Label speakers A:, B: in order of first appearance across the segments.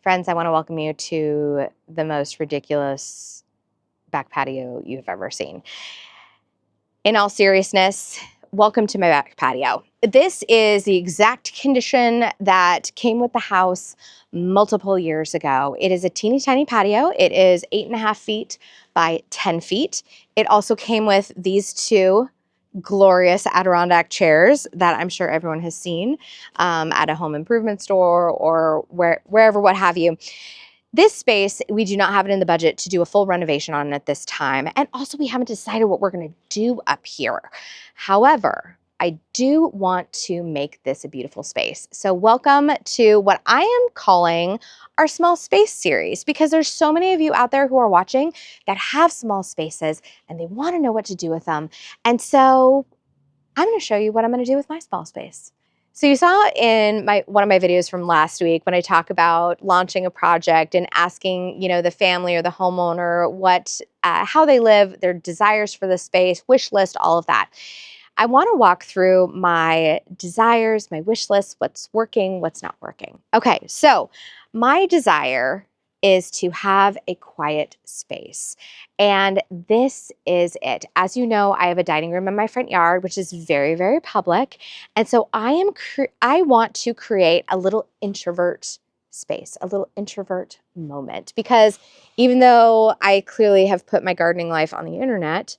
A: Friends, I want to welcome you to the most ridiculous back patio you've ever seen. In all seriousness, welcome to my back patio. This is the exact condition that came with the house multiple years ago. It is a teeny tiny patio. It is 8.5 feet by 10 feet. It also came with these two glorious Adirondack chairs that I'm sure everyone has seen at a home improvement store or wherever, what have you. This space, we do not have it in the budget to do a full renovation on at this time. And also we haven't decided what we're gonna do up here. However, I do want to make this a beautiful space. So welcome to what I am calling our small space series, because there's so many of you out there who are watching that have small spaces and they wanna know what to do with them. And so I'm gonna show you what I'm gonna do with my small space. So you saw in one of my videos from last week when I talk about launching a project and asking, the family or the homeowner how they live, their desires for the space, wish list, all of that. I want to walk through my desires, my wish list, what's working, what's not working. Okay, so my desire is to have a quiet space. And this is it. As you know, I have a dining room in my front yard, which is very, very public. And so I want to create a little introvert space, a little introvert moment, because even though I clearly have put my gardening life on the internet,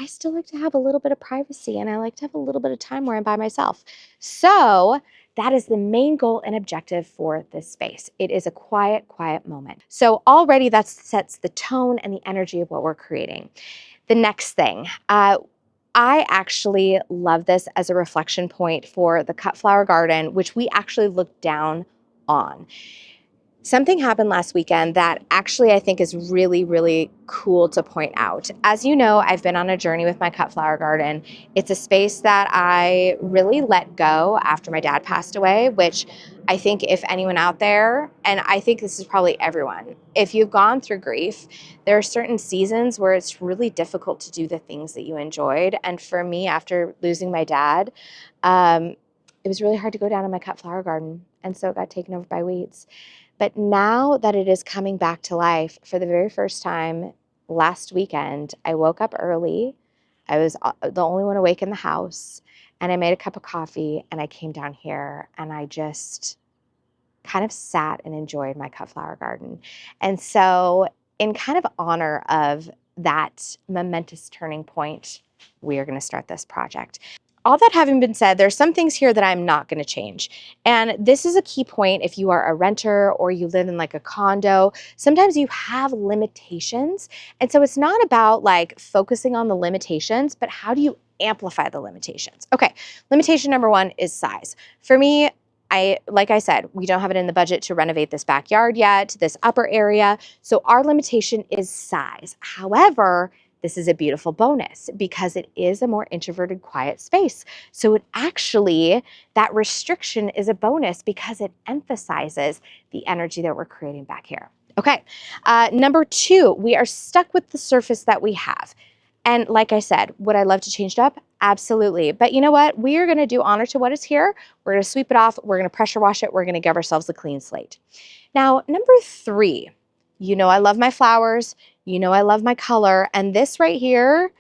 A: I still like to have a little bit of privacy and I like to have a little bit of time where I'm by myself. So that is the main goal and objective for this space. It is a quiet, quiet moment. So already that sets the tone and the energy of what we're creating. The next thing, I actually love this as a reflection point for the cut flower garden, which we actually look down on. Something happened last weekend that actually I think is really, really cool to point out. As you know, I've been on a journey with my cut flower garden. It's a space that I really let go after my dad passed away, which I think if anyone out there, and I think this is probably everyone, if you've gone through grief, there are certain seasons where it's really difficult to do the things that you enjoyed. And for me, after losing my dad, it was really hard to go down in my cut flower garden. And so it got taken over by weeds. But now that it is coming back to life for the very first time last weekend, I woke up early. I was the only one awake in the house, and I made a cup of coffee and I came down here and I just kind of sat and enjoyed my cut flower garden. And so in kind of honor of that momentous turning point, we are going to start this project. All that having been said, there's some things here that I'm not going to change. And this is a key point if you are a renter or you live in like a condo. Sometimes you have limitations. And so it's not about like focusing on the limitations, but how do you amplify the limitations? Okay, limitation number one is size. For me, like I said, we don't have it in the budget to renovate this backyard yet, this upper area. So our limitation is size. However, this is a beautiful bonus because it is a more introverted, quiet space. So it actually, that restriction is a bonus because it emphasizes the energy that we're creating back here. Okay, number two, we are stuck with the surface that we have. And like I said, would I love to change it up? Absolutely. But you know what? We are going to do honor to what is here. We're going to sweep it off. We're going to pressure wash it. We're going to give ourselves a clean slate. Now, number three, I love my flowers. I love my color. And this right here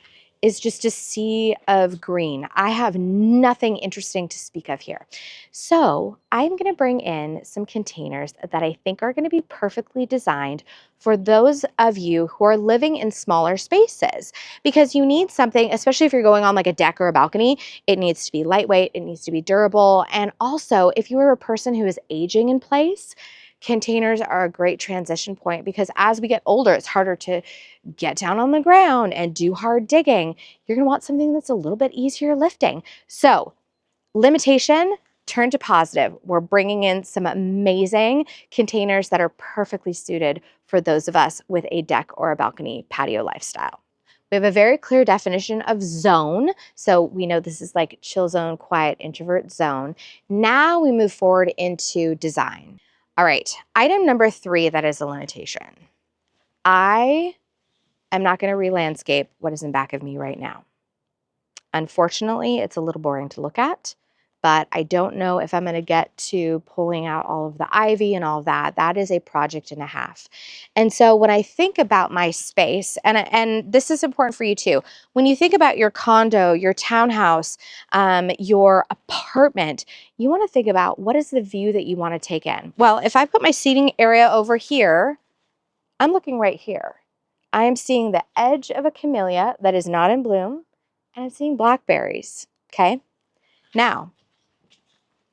A: is just a sea of green. I have nothing interesting to speak of here. So I'm going to bring in some containers that I think are going to be perfectly designed for those of you who are living in smaller spaces, because you need something, especially if you're going on like a deck or a balcony, it needs to be lightweight, it needs to be durable. And also if you are a person who is aging in place, containers are a great transition point, because as we get older, it's harder to get down on the ground and do hard digging. You're going to want something that's a little bit easier lifting. So limitation, turn to positive. We're bringing in some amazing containers that are perfectly suited for those of us with a deck or a balcony patio lifestyle. We have a very clear definition of zone. So we know this is like chill zone, quiet, introvert zone. Now we move forward into design. All right, item number three, that is a limitation. I am not going to re-landscape what is in back of me right now. Unfortunately, it's a little boring to look at. but I don't know if I'm going to get to pulling out all of the ivy and all of that. That is a project and a half. And so when I think about my space, and this is important for you too, when you think about your condo, your townhouse, your apartment, you want to think about what is the view that you want to take in. Well, if I put my seating area over here, I'm looking right here. I am seeing the edge of a camellia that is not in bloom, and I'm seeing blackberries, okay? Now,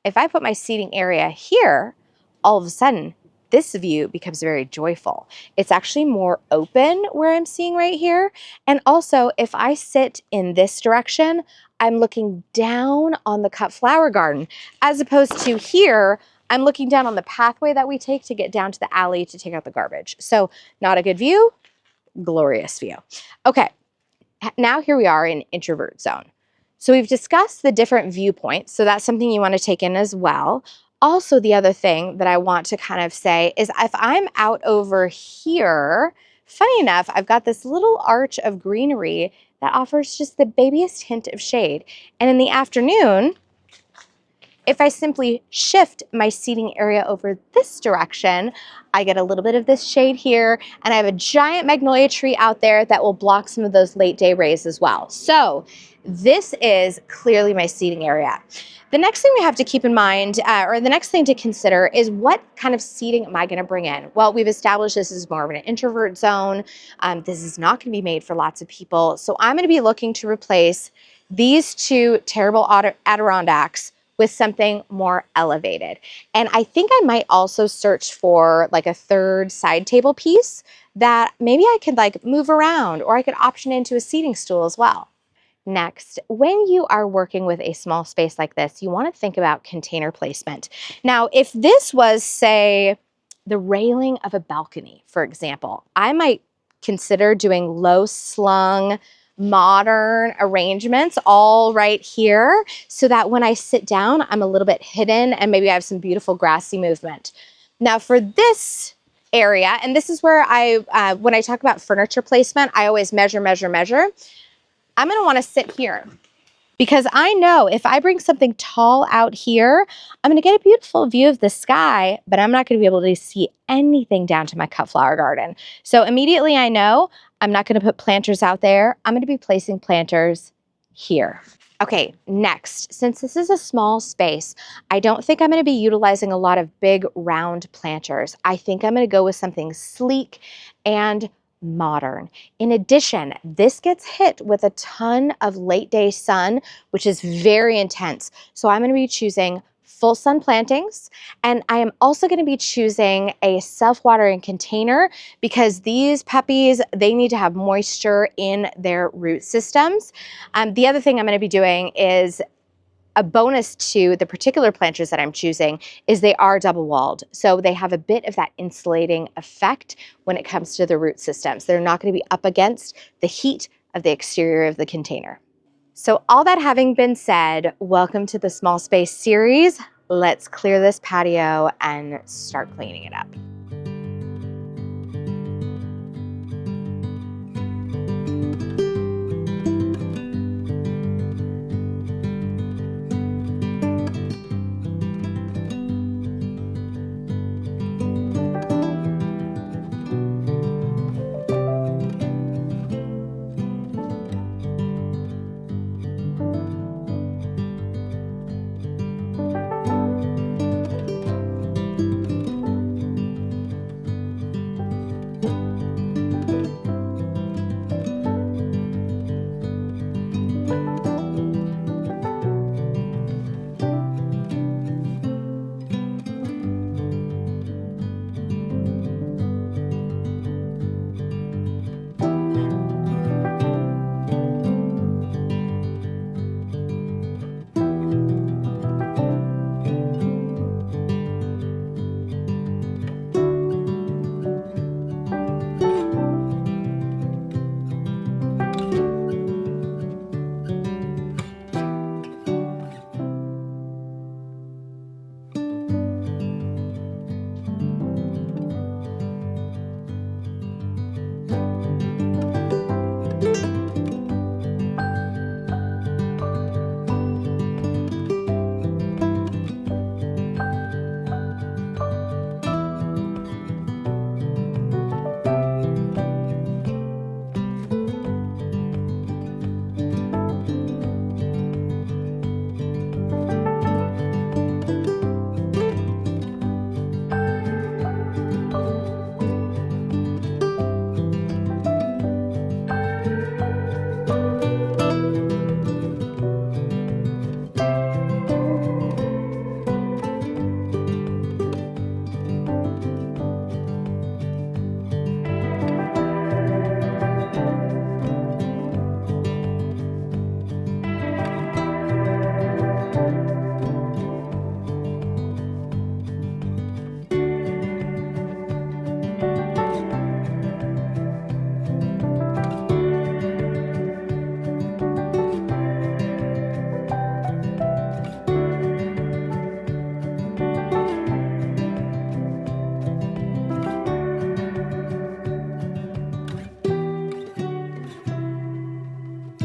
A: if I put my seating area here, all of a sudden, this view becomes very joyful. It's actually more open where I'm seeing right here. And also, if I sit in this direction, I'm looking down on the cut flower garden, as opposed to here, I'm looking down on the pathway that we take to get down to the alley to take out the garbage. So not a good view, glorious view. Okay, now here we are in introvert zone. So we've discussed the different viewpoints. So that's something you want to take in as well. Also, the other thing that I want to kind of say is if I'm out over here, funny enough, I've got this little arch of greenery that offers just the babyest hint of shade. And in the afternoon, if I simply shift my seating area over this direction, I get a little bit of this shade here, and I have a giant magnolia tree out there that will block some of those late day rays as well. So this is clearly my seating area. The next thing we have to keep in mind, or the next thing to consider, is what kind of seating am I going to bring in? Well, we've established this is more of an introvert zone. This is not going to be made for lots of people. So I'm going to be looking to replace these two terrible Adirondacks with something more elevated. And I think I might also search for like a third side table piece that maybe I could like move around, or I could option into a seating stool as well. Next, when you are working with a small space like this, you want to think about container placement. Now, if this was, say, the railing of a balcony, for example, I might consider doing low slung, modern arrangements all right here so that when I sit down, I'm a little bit hidden and maybe I have some beautiful grassy movement. Now for this area, and this is where when I talk about furniture placement, I always measure. I'm going to want to sit here because I know if I bring something tall out here, I'm going to get a beautiful view of the sky, but I'm not going to be able to see anything down to my cut flower garden. So immediately I know I'm not going to put planters out there. I'm going to be placing planters here. Okay, next, since this is a small space, I don't think I'm going to be utilizing a lot of big round planters. I think I'm going to go with something sleek and modern. In addition, this gets hit with a ton of late day sun, which is very intense. So I'm going to be choosing full sun plantings, and I am also going to be choosing a self-watering container because these puppies, they need to have moisture in their root systems. The other thing I'm going to be doing is a bonus to the particular planters that I'm choosing is they are double walled. So they have a bit of that insulating effect when it comes to the root systems. They're not going to be up against the heat of the exterior of the container. So all that having been said, welcome to the Small Space series. Let's clear this patio and start cleaning it up.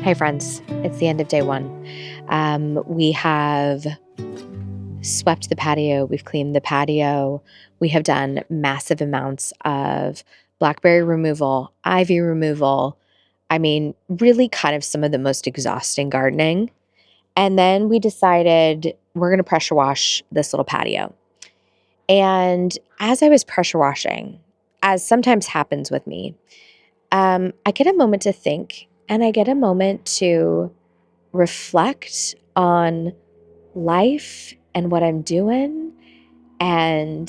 A: Hi friends, it's the end of day one. We have swept the patio, we've cleaned the patio, we have done massive amounts of blackberry removal, ivy removal. I mean, really kind of some of the most exhausting gardening. And then we decided we're going to pressure wash this little patio. And as I was pressure washing, as sometimes happens with me, I get a moment to think and I get a moment to reflect on life and what I'm doing. And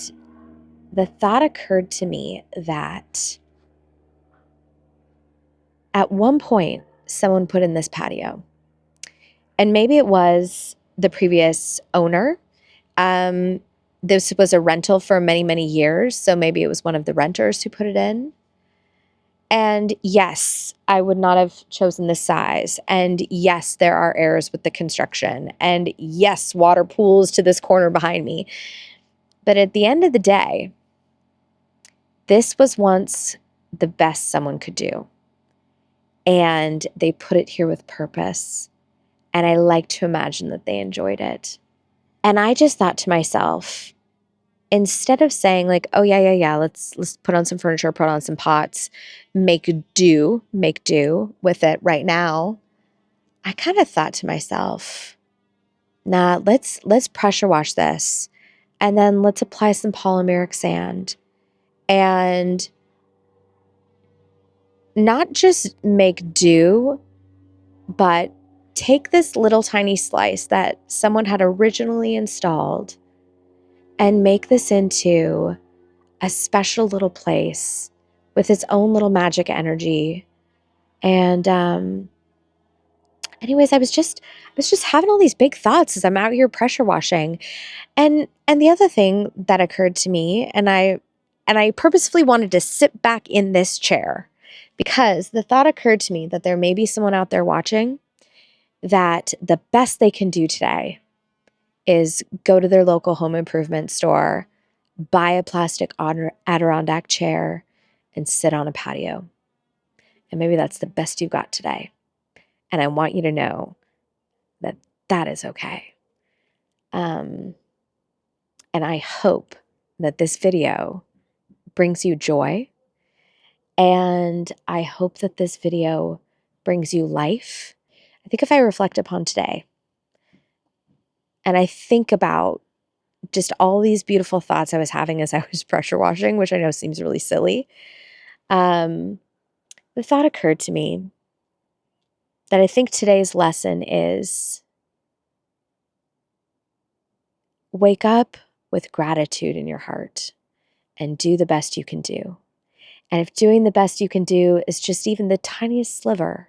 A: the thought occurred to me that at one point, someone put in this patio. And maybe it was the previous owner. This was a rental for many, many years. So maybe it was one of the renters who put it in. And yes, I would not have chosen this size. And yes, there are errors with the construction. And yes, water pools to this corner behind me. But at the end of the day, this was once the best someone could do. And they put it here with purpose. And I like to imagine that they enjoyed it. And I just thought to myself, instead of saying like, oh yeah, let's put on some furniture, put on some pots, make do with it right now, I kind of thought to myself, nah, let's pressure wash this and then let's apply some polymeric sand and not just make do, but take this little tiny slice that someone had originally installed and make this into a special little place with its own little magic energy. And anyways, I was just having all these big thoughts as I'm out here pressure washing. And the other thing that occurred to me, and I purposefully wanted to sit back in this chair because the thought occurred to me that there may be someone out there watching that the best they can do today is go to their local home improvement store, buy a plastic Adirondack chair, and sit on a patio. And maybe that's the best you've got today. And I want you to know that that is okay. And I hope that this video brings you joy. And I hope that this video brings you life. I think if I reflect upon today and I think about just all these beautiful thoughts I was having as I was pressure washing, which I know seems really silly, the thought occurred to me that I think today's lesson is wake up with gratitude in your heart and do the best you can do. And if doing the best you can do is just even the tiniest sliver,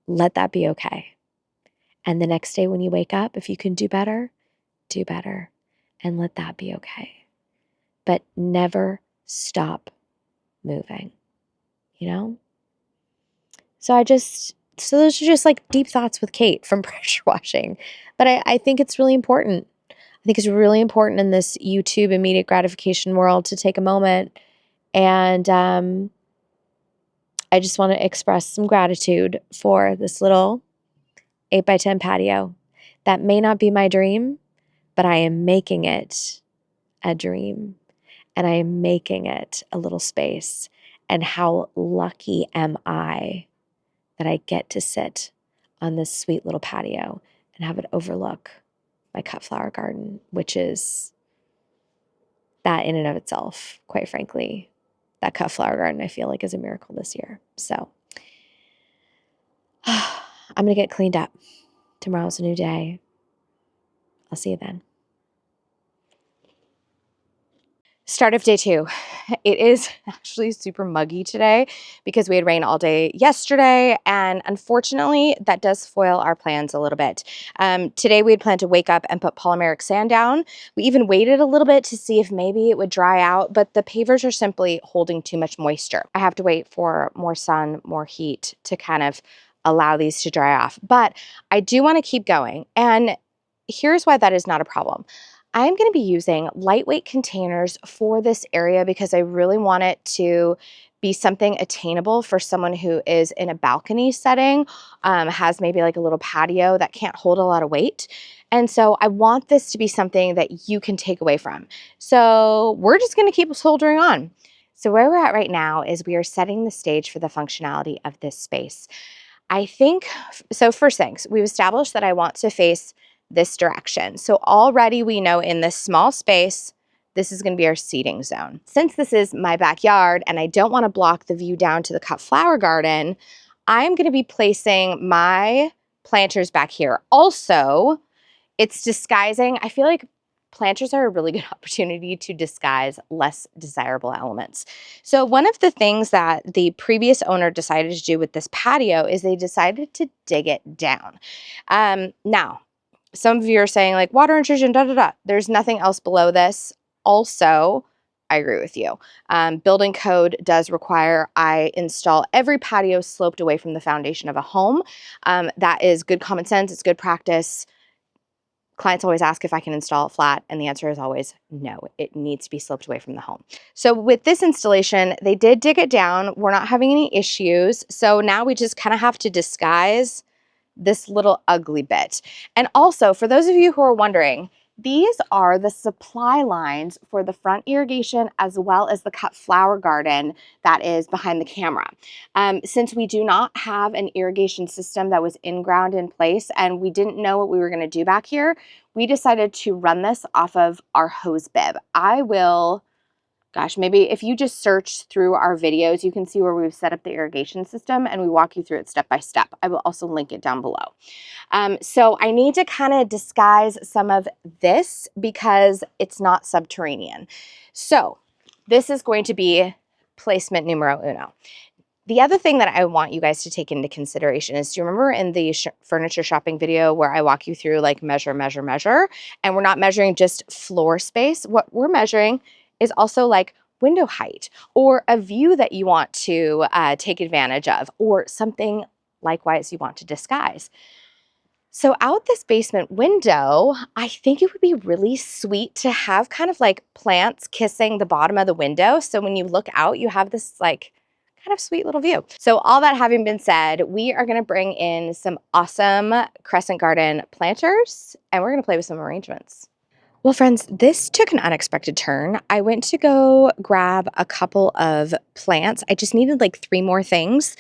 A: let that be okay. And the next day when you wake up, if you can do better, and let that be okay. But never stop moving, you know? So those are just like deep thoughts with Kate from pressure washing. But I think it's really important. I think it's really important in this YouTube immediate gratification world to take a moment and I just want to express some gratitude for this little 8x10 patio. That may not be my dream, but I am making it a dream and I am making it a little space. And how lucky am I that I get to sit on this sweet little patio and have it overlook my cut flower garden, which is that in and of itself, quite frankly, that cut flower garden I feel like is a miracle this year. So I'm going to get cleaned up. Tomorrow's a new day. I'll see you then. Start of day two. It is actually super muggy today because we had rain all day yesterday. And unfortunately, that does foil our plans a little bit. Today we had planned to wake up and put polymeric sand down. We even waited a little bit to see if maybe it would dry out, but the pavers are simply holding too much moisture. I have to wait for more sun, more heat to kind of allow these to dry off. But I do want to keep going. And here's why that is not a problem. I'm going to be using lightweight containers for this area because I really want it to be something attainable for someone who is in a balcony setting, has maybe like a little patio that can't hold a lot of weight. And so I want this to be something that you can take away from. So we're just going to keep soldiering on. So where we're at right now is we are setting the stage for the functionality of this space. I think, so first things, we've established that I want to face this direction. So already we know in this small space, this is going to be our seating zone. Since this is my backyard and I don't want to block the view down to the cut flower garden, I'm going to be placing my planters back here. Also, it's disguising. I feel like planters are a really good opportunity to disguise less desirable elements. So one of the things that the previous owner decided to do with this patio is they decided to dig it down. Now, some of you are saying like water intrusion, There's nothing else below this. Also, I agree with you. Building code does require I install every patio sloped away from the foundation of a home. That is good common sense. It's good practice. Clients always ask if I can install it flat, and the answer is always no. It needs to be sloped away from the home. So with this installation, they did dig it down. We're not having any issues. So now we just kind of have to disguise this little ugly bit. And also, for those of you who are wondering, these are the supply lines for the front irrigation as well as the cut flower garden that is behind the camera. Since we do not have an irrigation system that was in ground in place and we didn't know what we were going to do back here, we decided to run this off of our hose bib. I will, gosh, maybe if you just search through our videos, you can see where we've set up the irrigation system and we walk you through it step by step. I will also link it down below. So I need to kind of disguise some of this because it's not subterranean. So this is going to be placement numero uno. The other thing that I want you guys to take into consideration is, do you remember in the furniture shopping video where I walk you through like measure, and we're not measuring just floor space? What we're measuring is also like window height or a view that you want to take advantage of or something likewise you want to disguise. So out this basement window, I think it would be really sweet to have kind of like plants kissing the bottom of the window. So when you look out, you have this like kind of sweet little view. So all that having been said, we are going to bring in some awesome Crescent Garden planters and we're going to play with some arrangements. Well, friends, this took an unexpected turn. I went to go grab a couple of plants. I just needed like 3 more things.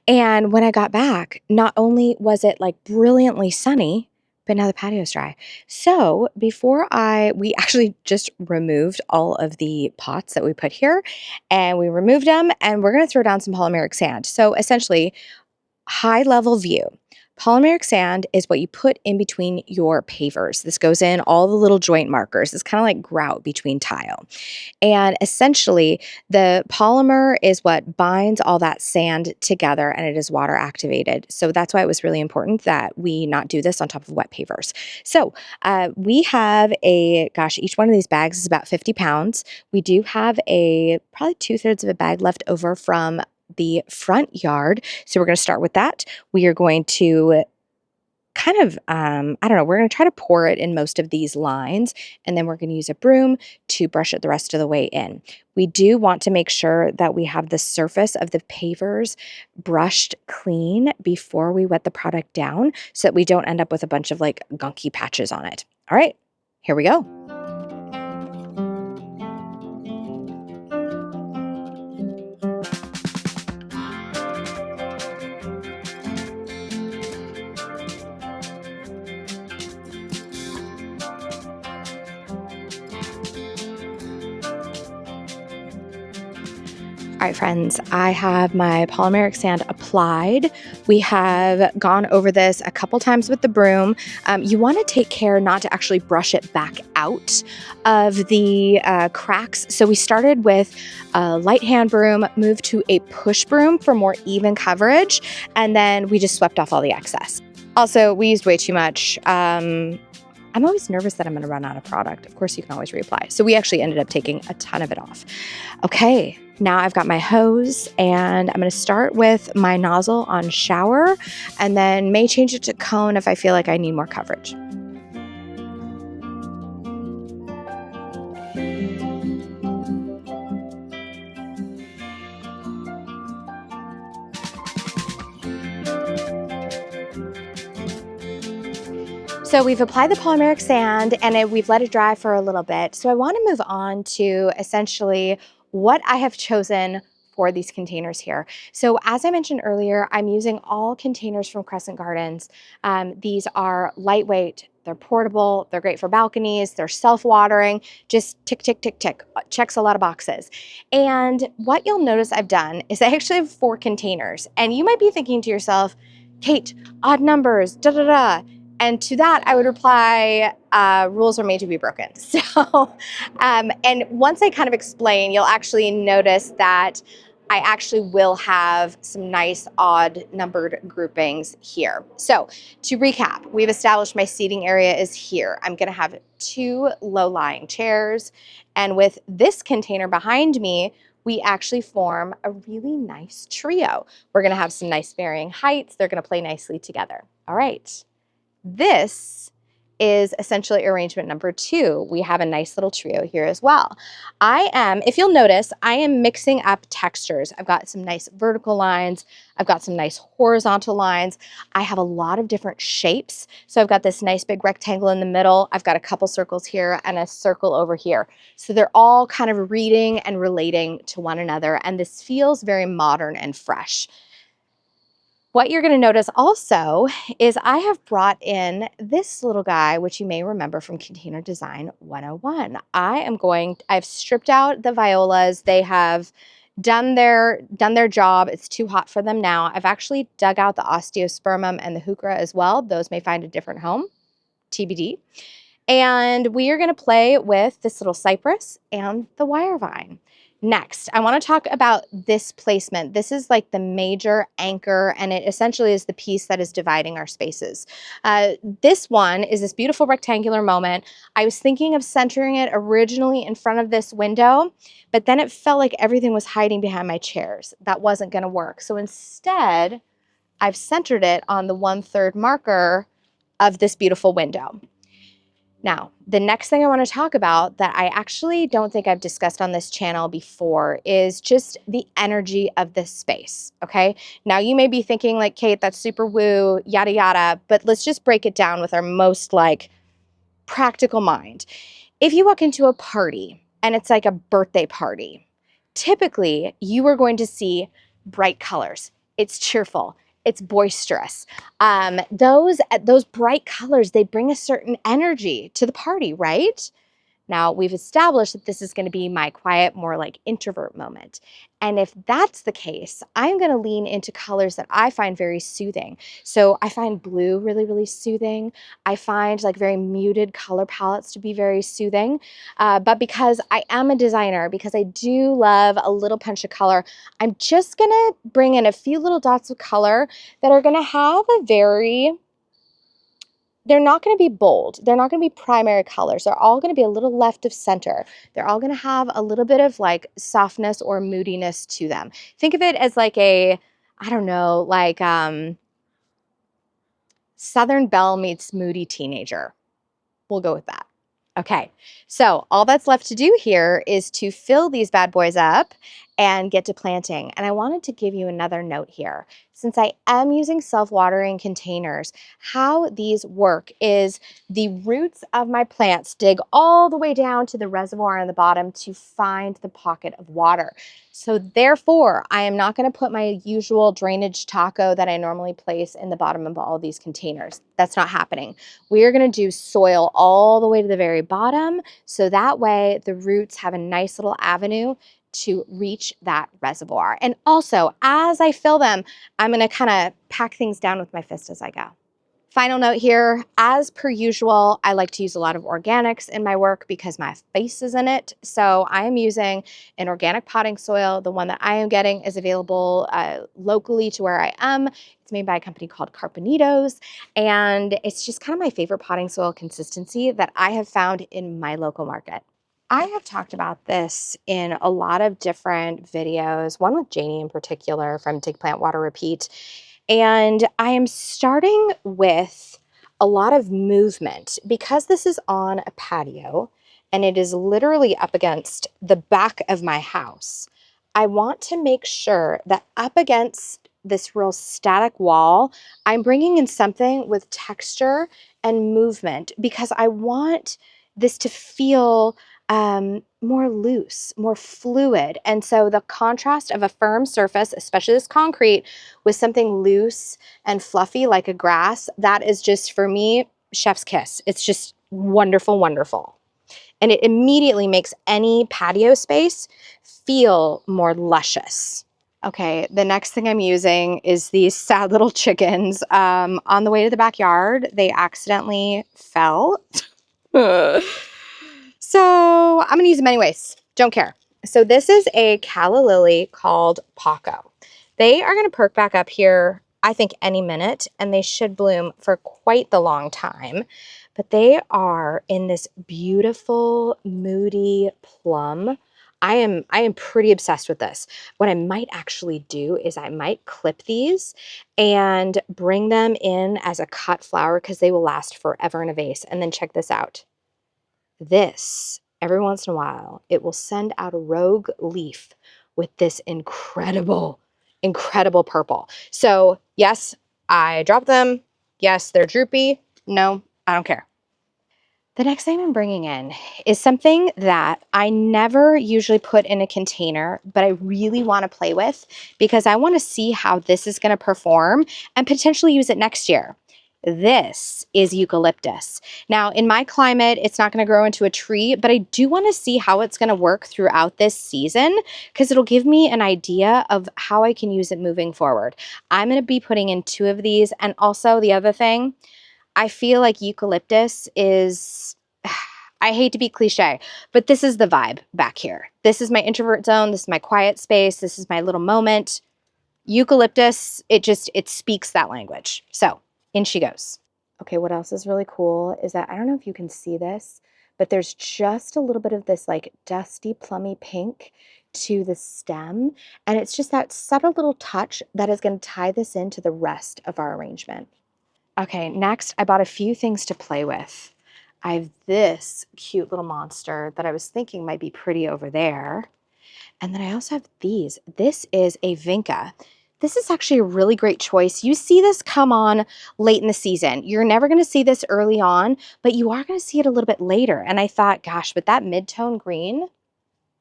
A: And when I got back, not only was it like brilliantly sunny, but now the patio's dry. So before we actually just removed all of the pots that we put here and we removed them and we're going to throw down some polymeric sand. So essentially, high level view. Polymeric sand is what you put in between your pavers. This goes in all the little joint markers. It's kind of like grout between tile. And essentially, the polymer is what binds all that sand together and it is water activated. So that's why it was really important that we not do this on top of wet pavers. So we have each one of these bags is about 50 pounds. We do have probably 2/3 of a bag left over from the front yard. So we're going to start with that. We are going to kind of, we're going to try to pour it in most of these lines, and then we're going to use a broom to brush it the rest of the way in. We do want to make sure that we have the surface of the pavers brushed clean before we wet the product down so that we don't end up with a bunch of like gunky patches on it. All right, here we go. All right, friends, I have my polymeric sand applied. We have gone over this a couple times with the broom. You want to take care not to actually brush it back out of the cracks. So we started with a light hand broom, moved to a push broom for more even coverage, and then we just swept off all the excess. Also, we used way too much. I'm always nervous that I'm going to run out of product. Of course, you can always reapply. So we actually ended up taking a ton of it off. Okay, now I've got my hose and I'm going to start with my nozzle on shower and then may change it to cone if I feel like I need more coverage. So we've applied the polymeric sand and we've let it dry for a little bit. So I want to move on to essentially what I have chosen for these containers here. So as I mentioned earlier, I'm using all containers from Crescent Gardens. These are lightweight, they're portable, they're great for balconies, they're self-watering, just tick, tick, tick, tick, checks a lot of boxes. And what you'll notice I've done is I actually have 4 containers. And you might be thinking to yourself, Kate, odd numbers, da da da. And to that, I would reply, rules are made to be broken. So, and once I kind of explain, you'll actually notice that I actually will have some nice odd numbered groupings here. So to recap, we've established my seating area is here. I'm gonna have 2 low-lying chairs. And with this container behind me, we actually form a really nice trio. We're gonna have some nice varying heights. They're gonna play nicely together. All right. This is essentially arrangement number 2. We have a nice little trio here as well. If you'll notice, I am mixing up textures. I've got some nice vertical lines. I've got some nice horizontal lines. I have a lot of different shapes. So I've got this nice big rectangle in the middle. I've got a couple circles here and a circle over here. So they're all kind of reading and relating to one another. And this feels very modern and fresh. What you're going to notice also is I have brought in this little guy, which you may remember from Container Design 101. I've stripped out the violas. They have done their job. It's too hot for them now. I've actually dug out the osteospermum and the heuchera as well. Those may find a different home, TBD. And we are going to play with this little cypress and the wire vine. Next, I want to talk about this placement. This is like the major anchor, and it essentially is the piece that is dividing our spaces. This one is this beautiful rectangular moment. I was thinking of centering it originally in front of this window, but then it felt like everything was hiding behind my chairs. That wasn't going to work. So instead, I've centered it on the 1/3 marker of this beautiful window. Now, the next thing I want to talk about that I actually don't think I've discussed on this channel before is just the energy of this space, okay? Now, you may be thinking like, Kate, that's super woo, yada, yada, but let's just break it down with our most like practical mind. If you walk into a party and it's like a birthday party, typically you are going to see bright colors. It's cheerful. It's boisterous. Those bright colors, they bring a certain energy to the party, right? Now, we've established that this is going to be my quiet, more like introvert moment. And if that's the case, I'm going to lean into colors that I find very soothing. So I find blue really, really soothing. I find like very muted color palettes to be very soothing. But because I am a designer, because I do love a little punch of color, I'm just going to bring in a few little dots of color that are going to have they're not going to be bold. They're not going to be primary colors. They're all going to be a little left of center. They're all going to have a little bit of like softness or moodiness to them. Think of it as like I don't know, like Southern Belle meets moody teenager. We'll go with that. Okay, so all that's left to do here is to fill these bad boys up and get to planting. And I wanted to give you another note here. Since I am using self-watering containers, how these work is the roots of my plants dig all the way down to the reservoir on the bottom to find the pocket of water. So therefore, I am not going to put my usual drainage taco that I normally place in the bottom of all of these containers. That's not happening. We are going to do soil all the way to the very bottom, so that way the roots have a nice little avenue to reach that reservoir. And also, as I fill them, I'm going to kind of pack things down with my fist as I go. Final note here, as per usual, I like to use a lot of organics in my work because my face is in it. So I am using an organic potting soil. The one that I am getting is available locally to where I am. It's made by a company called Carponitos, and it's just kind of my favorite potting soil consistency that I have found in my local market. I have talked about this in a lot of different videos, one with Janie in particular from Dig Plant Water Repeat. And I am starting with a lot of movement because this is on a patio and it is literally up against the back of my house. I want to make sure that up against this real static wall, I'm bringing in something with texture and movement because I want this to feel more loose, more fluid. And so the contrast of a firm surface, especially this concrete, with something loose and fluffy like a grass, that is just, for me, chef's kiss. It's just wonderful, wonderful. And it immediately makes any patio space feel more luscious. Okay, the next thing I'm using is these sad little chickens. On the way to the backyard, they accidentally fell. So I'm gonna use them anyways, don't care. So this is a calla lily called Paco. They are gonna perk back up here, I think, any minute, and they should bloom for quite the long time. But they are in this beautiful, moody plum. I am pretty obsessed with this. What I might actually do is I might clip these and bring them in as a cut flower because they will last forever in a vase. And then check this out. This, every once in a while, it will send out a rogue leaf with this incredible, incredible purple. So yes, I dropped them. Yes, they're droopy. No, I don't care. The next thing I'm bringing in is something that I never usually put in a container, but I really want to play with because I want to see how this is going to perform and potentially use it next year. This is eucalyptus. Now, in my climate, it's not going to grow into a tree, but I do want to see how it's going to work throughout this season because it'll give me an idea of how I can use it moving forward. I'm going to be putting in 2 of these. And also the other thing, I feel like eucalyptus is, I hate to be cliche, but this is the vibe back here. This is my introvert zone. This is my quiet space. This is my little moment. Eucalyptus, it speaks that language. So in she goes. Okay, what else is really cool is that, I don't know if you can see this, but there's just a little bit of this like dusty, plummy pink to the stem. And it's just that subtle little touch that is going to tie this into the rest of our arrangement. Okay, next I bought a few things to play with. I have this cute little monster that I was thinking might be pretty over there. And then I also have these. This is a vinca. This is actually a really great choice. You see this come on late in the season. You're never going to see this early on, but you are going to see it a little bit later. And I thought, gosh, with that mid-tone green,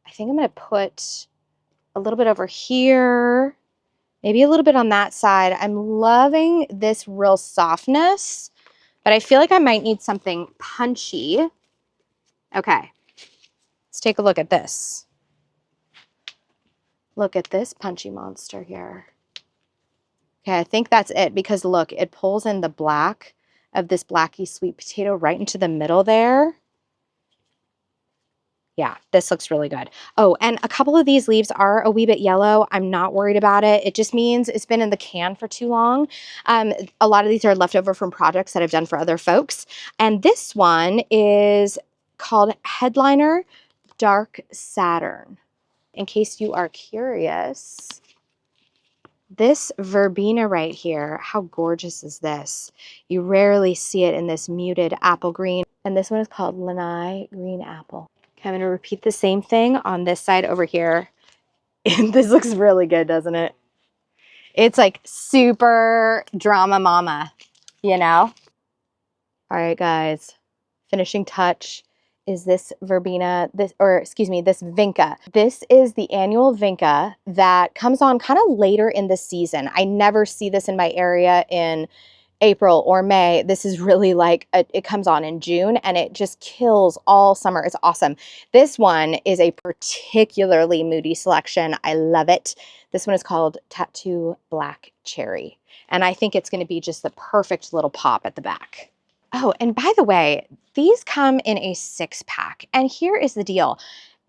A: I think I'm going to put a little bit over here. Maybe a little bit on that side. I'm loving this real softness, but I feel like I might need something punchy. Okay, let's take a look at this. Look at this punchy monster here. Okay, I think that's it because look, it pulls in the black of this blacky sweet potato right into the middle there. Yeah, this looks really good. Oh, and a couple of these leaves are a wee bit yellow. I'm not worried about it. It just means it's been in the can for too long. A lot of these are left over from projects that I've done for other folks. And this one is called Headliner Dark Saturn. In case you are curious, this verbena right here, how gorgeous is this? You rarely see it in this muted apple green. And this one is called Lanai Green Apple. I'm going to repeat the same thing on this side over here. And this looks really good, doesn't it? It's like super drama mama, you know? All right, guys. Finishing touch is this verbena, this vinca. This is the annual vinca that comes on kind of later in the season. I never see this in my area in April or May. This is really like, it comes on in June and it just kills all summer. It's awesome. This one is a particularly moody selection. I love it. This one is called Tattoo Black Cherry. And I think it's going to be just the perfect little pop at the back. Oh, and by the way, these come in a 6-pack. And here is the deal.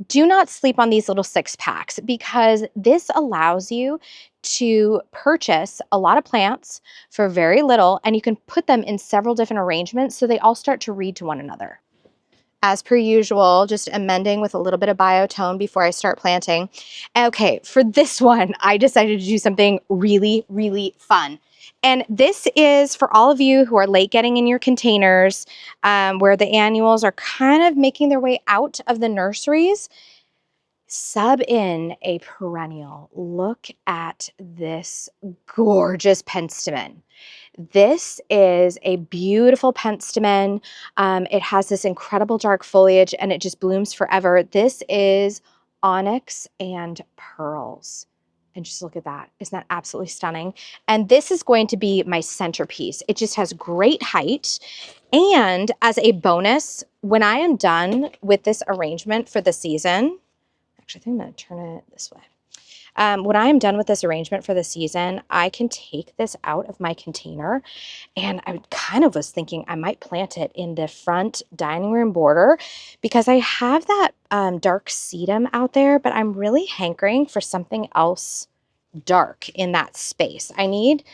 A: Do not sleep on these little 6-packs because this allows you to purchase a lot of plants for very little, and you can put them in several different arrangements so they all start to read to one another. As per usual, just amending with a little bit of biotone before I start planting. Okay, for this one, I decided to do something really, really fun. And this is for all of you who are late getting in your containers, where the annuals are kind of making their way out of the nurseries. Sub in a perennial. Look at this gorgeous penstemon. This is a beautiful penstemon. It has this incredible dark foliage and it just blooms forever. This is onyx and pearls. And just look at that. Isn't that absolutely stunning? And this is going to be my centerpiece. It just has great height. And as a bonus, when I am done with this arrangement for the season, actually, I think I'm going to turn it this way. When I am done with this arrangement for the season, I can take this out of my container, and I kind of was thinking I might plant it in the front dining room border because I have that dark sedum out there, but I'm really hankering for something else dark in that space. I need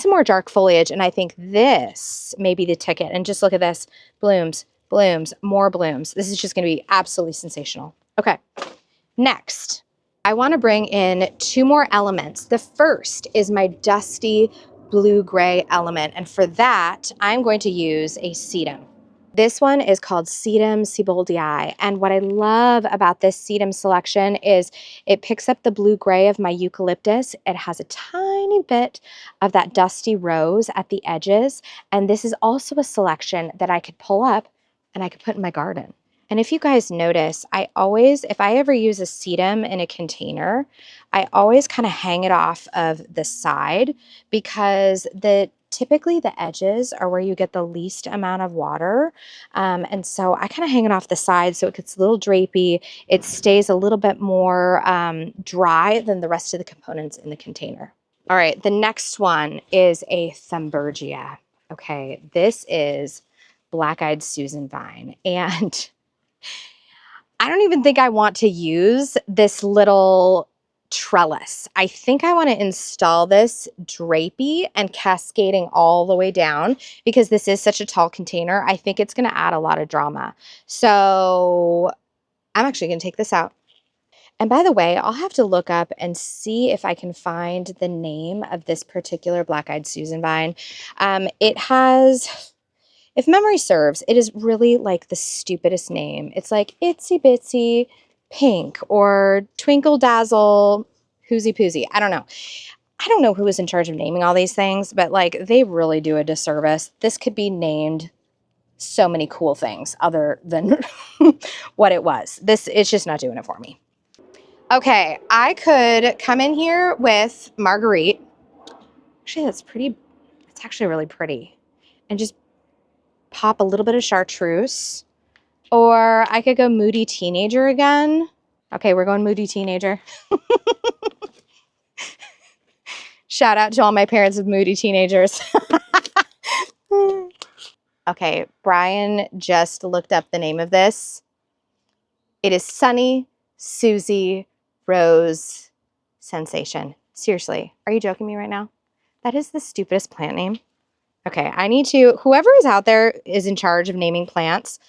A: some more dark foliage, and I think this may be the ticket. And just look at this. Blooms, blooms, more blooms. This is just going to be absolutely sensational. Okay, next. I want to bring in two more elements. The first is my dusty blue-gray element, and for that, I'm going to use a sedum. This one is called Sedum Sieboldii, and what I love about this sedum selection is it picks up the blue-gray of my eucalyptus. It has a tiny bit of that dusty rose at the edges, and this is also a selection that I could pull up and I could put in my garden. And if you guys notice, if I ever use a sedum in a container, I always kind of hang it off of the side because typically the edges are where you get the least amount of water. And so I kind of hang it off the side so it gets a little drapey. It stays a little bit more dry than the rest of the components in the container. All right, the next one is a Thunbergia. Okay, this is black-eyed Susan vine. And I don't even think I want to use this little trellis. I think I want to install this drapey and cascading all the way down because this is such a tall container. I think it's going to add a lot of drama. So I'm actually going to take this out. And by the way, I'll have to look up and see if I can find the name of this particular black-eyed Susan vine. It has... If memory serves, it is really like the stupidest name. It's like Itsy Bitsy Pink or Twinkle Dazzle Hoozy Poozy. I don't know. I don't know who is in charge of naming all these things, but like they really do a disservice. This could be named so many cool things other than what it was. It's just not doing it for me. Okay, I could come in here with Marguerite. Actually, it's actually really pretty. And just pop a little bit of chartreuse, or I could go Moody Teenager again. Okay, we're going Moody Teenager. Shout out to all my parents of Moody Teenagers. Okay, Brian just looked up the name of this. It is Sunny Susie Rose Sensation. Seriously, are you joking me right now? That is the stupidest plant name. Okay, whoever is out there is in charge of naming plants.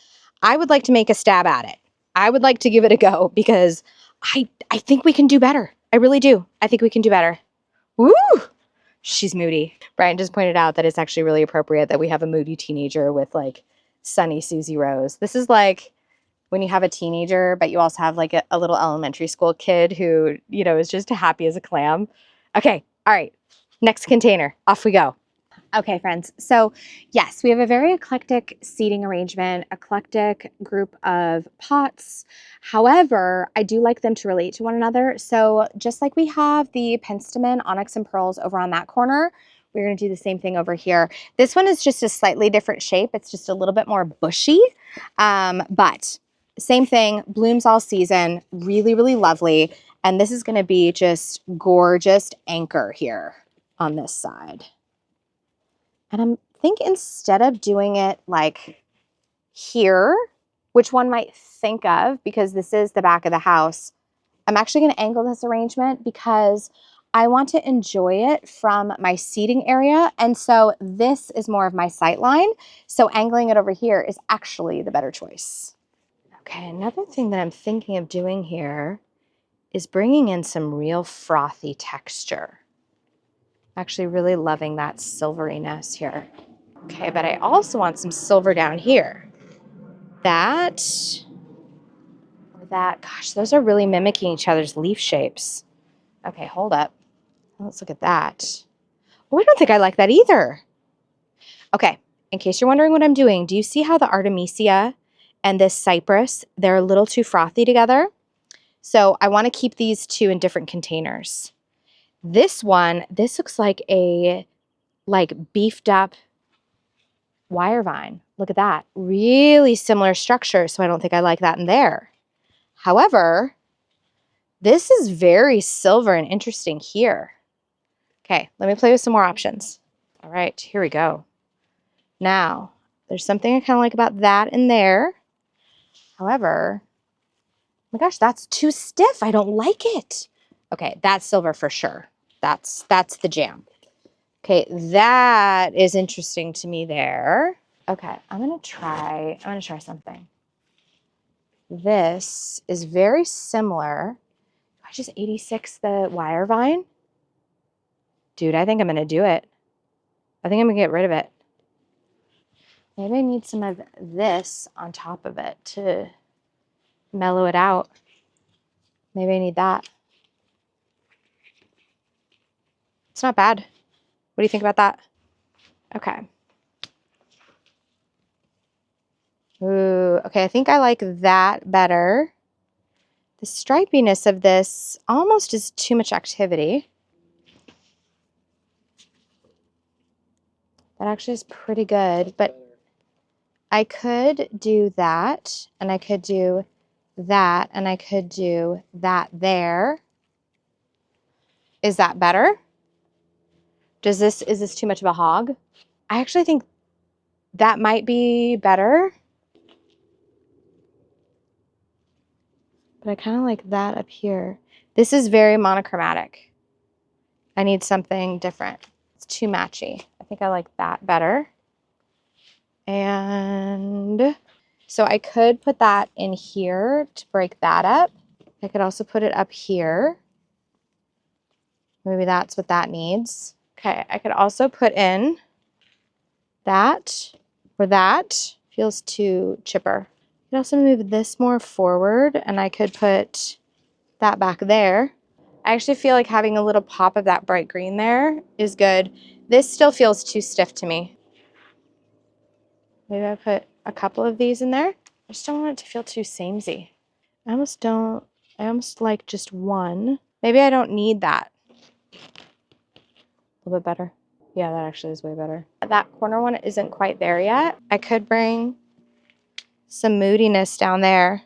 A: I would like to make a stab at it. I would like to give it a go because I think we can do better. I really do. I think we can do better. Woo! She's moody. Brian just pointed out that it's actually really appropriate that we have a moody teenager with like Sunny Susie Rose. This is like when you have a teenager, but you also have like a little elementary school kid who, is just happy as a clam. Okay. All right. Next container. Off we go. Okay, friends. So yes, we have a very eclectic seating arrangement, eclectic group of pots. However, I do like them to relate to one another. So just like we have the penstemon, onyx and pearls over on that corner, we're going to do the same thing over here. This one is just a slightly different shape. It's just a little bit more bushy, but same thing, blooms all season, really, really lovely. And this is going to be just gorgeous anchor here on this side. And I think instead of doing it like here, which one might think of because this is the back of the house, I'm actually going to angle this arrangement because I want to enjoy it from my seating area. And so this is more of my sight line. So angling it over here is actually the better choice. Okay, another thing that I'm thinking of doing here is bringing in some real frothy texture. Actually really loving that silveriness here. Okay, but I also want some silver down here. That that. Gosh, those are really mimicking each other's leaf shapes. Okay, hold up. Let's look at that. Oh, I don't think I like that either. Okay, in case you're wondering what I'm doing, do you see how the Artemisia and this cypress, they're a little too frothy together? So I want to keep these two in different containers. This one, this looks like a beefed up wire vine. Look at that. Really similar structure, so I don't think I like that in there. However, this is very silver and interesting here. Okay, let me play with some more options. All right, here we go. Now, there's something I kind of like about that in there. However, oh my gosh, that's too stiff. I don't like it. Okay, that's silver for sure. That's the jam. Okay, that is interesting to me there. Okay, I'm gonna try something. This is very similar. I just 86 the wire vine. Dude, I think I'm gonna do it. I think I'm gonna get rid of it. Maybe I need some of this on top of it to mellow it out. Maybe I need that. It's not bad. What do you think about that? Okay. Ooh, okay, I think I like that better. The stripiness of this almost is too much activity. That actually is pretty good, but I could do that, and I could do that, and I could do that there. Is that better? Is this too much of a hog? I actually think that might be better. But I kind of like that up here. This is very monochromatic. I need something different. It's too matchy. I think I like that better. And so I could put that in here to break that up. I could also put it up here. Maybe that's what that needs. Okay, I could also put in that, or that feels too chipper. I could also move this more forward, and I could put that back there. I actually feel like having a little pop of that bright green there is good. This still feels too stiff to me. Maybe I put a couple of these in there. I just don't want it to feel too samey. I almost like just one. Maybe I don't need that. A little bit better. Yeah, that actually is way better. That corner one isn't quite there yet. I could bring some moodiness down there.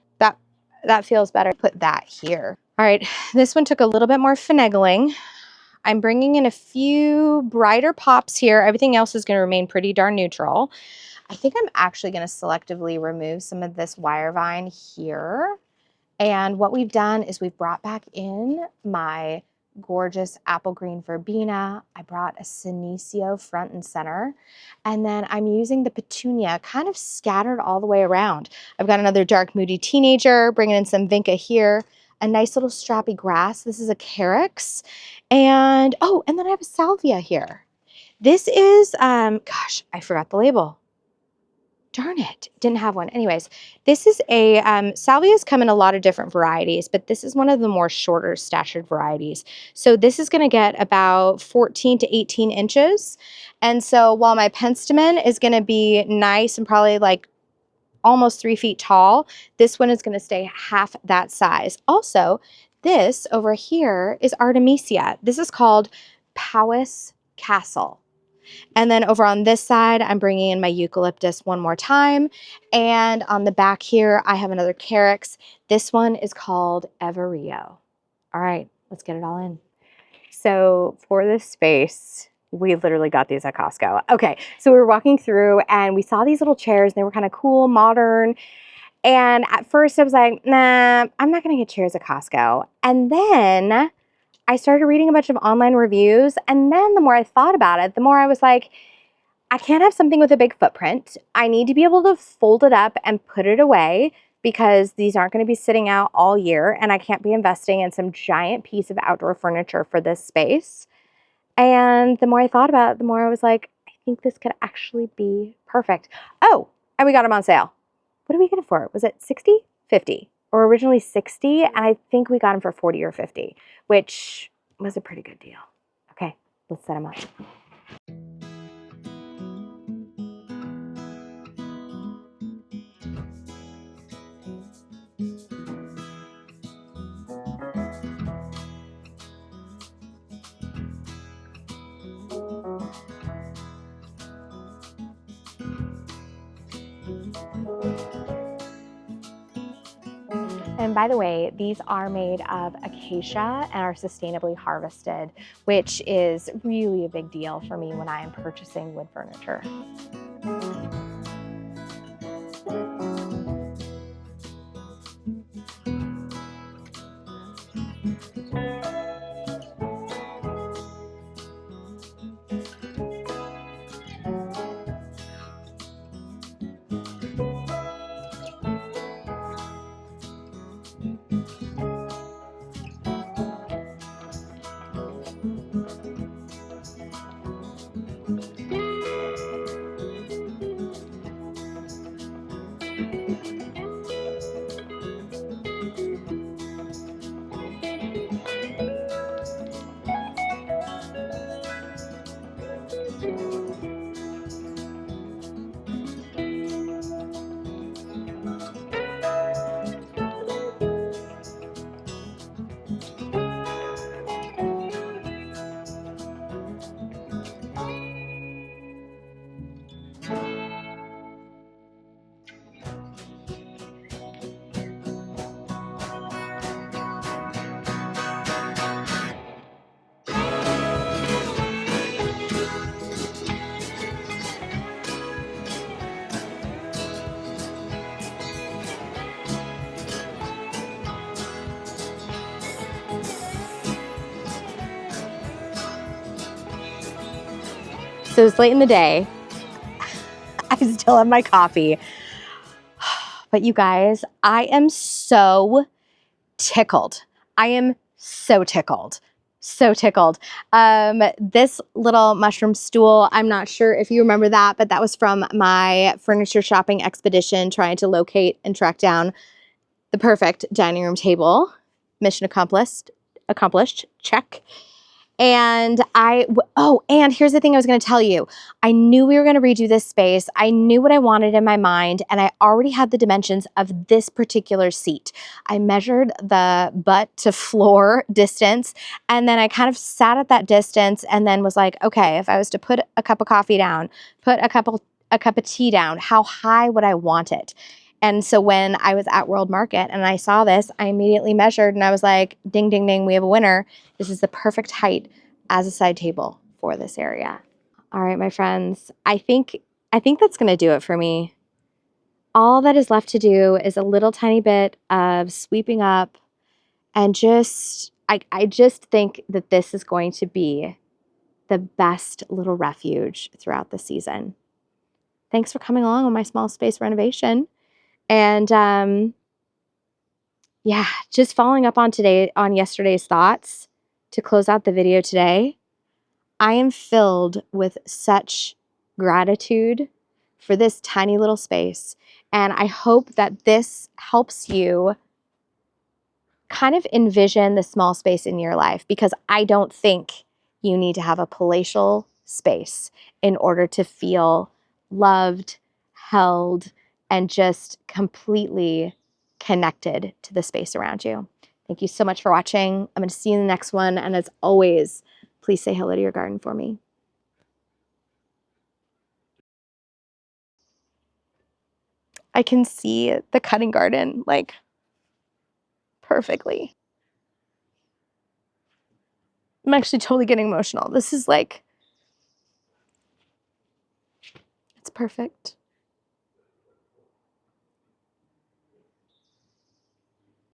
A: That feels better. Put that here. All right, this one took a little bit more finagling. I'm bringing in a few brighter pops here. Everything else is going to remain pretty darn neutral. I think I'm actually going to selectively remove some of this wire vine here. And what we've done is we've brought back in my gorgeous apple green verbena. I brought a senecio front and center. And then I'm using the petunia kind of scattered all the way around. I've got another dark moody teenager, bringing in some vinca here, a nice little strappy grass. This is a carex. And, oh, and then I have a salvia here. This is, gosh, I forgot the label. Darn it, didn't have one. Anyways, this is a, salvias come in a lot of different varieties, but this is one of the more shorter statured varieties. So this is gonna get about 14 to 18 inches. And so while my penstemon is gonna be nice and probably like almost 3 feet tall, this one is gonna stay half that size. Also, this over here is Artemisia. This is called Powys Castle. And then over on this side, I'm bringing in my eucalyptus one more time. And on the back here, I have another carex. This one is called Everio. All right, let's get it all in. So for this space, we literally got these at Costco. Okay, so we were walking through and we saw these little chairs. And they were kind of cool, modern. And at first I was like, nah, I'm not gonna get chairs at Costco. And then I started reading a bunch of online reviews, and then the more I thought about it, the more I was like, I can't have something with a big footprint. I need to be able to fold it up and put it away because these aren't going to be sitting out all year, and I can't be investing in some giant piece of outdoor furniture for this space. And the more I thought about it, the more I was like, I think this could actually be perfect. Oh, and we got them on sale. What did we get it for? Was it 60, 50, were originally 60, and I think we got them for 40 or 50, which was a pretty good deal. Okay, let's set them up. And by the way, these are made of acacia and are sustainably harvested, which is really a big deal for me when I am purchasing wood furniture. So it's late in the day. I still have my coffee. But you guys, I am so tickled. I am so tickled. So tickled. This little mushroom stool, I'm not sure if you remember that, but that was from my furniture shopping expedition trying to locate and track down the perfect dining room table. Mission accomplished, check. And and here's the thing I was going to tell you. I knew we were going to redo this space. I knew what I wanted in my mind, and I already had the dimensions of this particular seat. I measured the butt to floor distance, and then I kind of sat at that distance and then was like, okay, if I was to put a cup of coffee down, put a cup of tea down, how high would I want it? And so when I was at World Market and I saw this, I immediately measured and I was like, ding, ding, ding, we have a winner. This is the perfect height as a side table for this area. All right, my friends, I think that's going to do it for me. All that is left to do is a little tiny bit of sweeping up and I just think that this is going to be the best little refuge throughout the season. Thanks for coming along on my small space renovation. And yeah, just following up on yesterday's thoughts to close out the video today. I am filled with such gratitude for this tiny little space. And I hope that this helps you kind of envision the small space in your life, because I don't think you need to have a palatial space in order to feel loved, held, and just completely connected to the space around you. Thank you so much for watching. I'm going to see you in the next one. And as always, please say hello to your garden for me. I can see the cutting garden like perfectly. I'm actually totally getting emotional. This is like, it's perfect.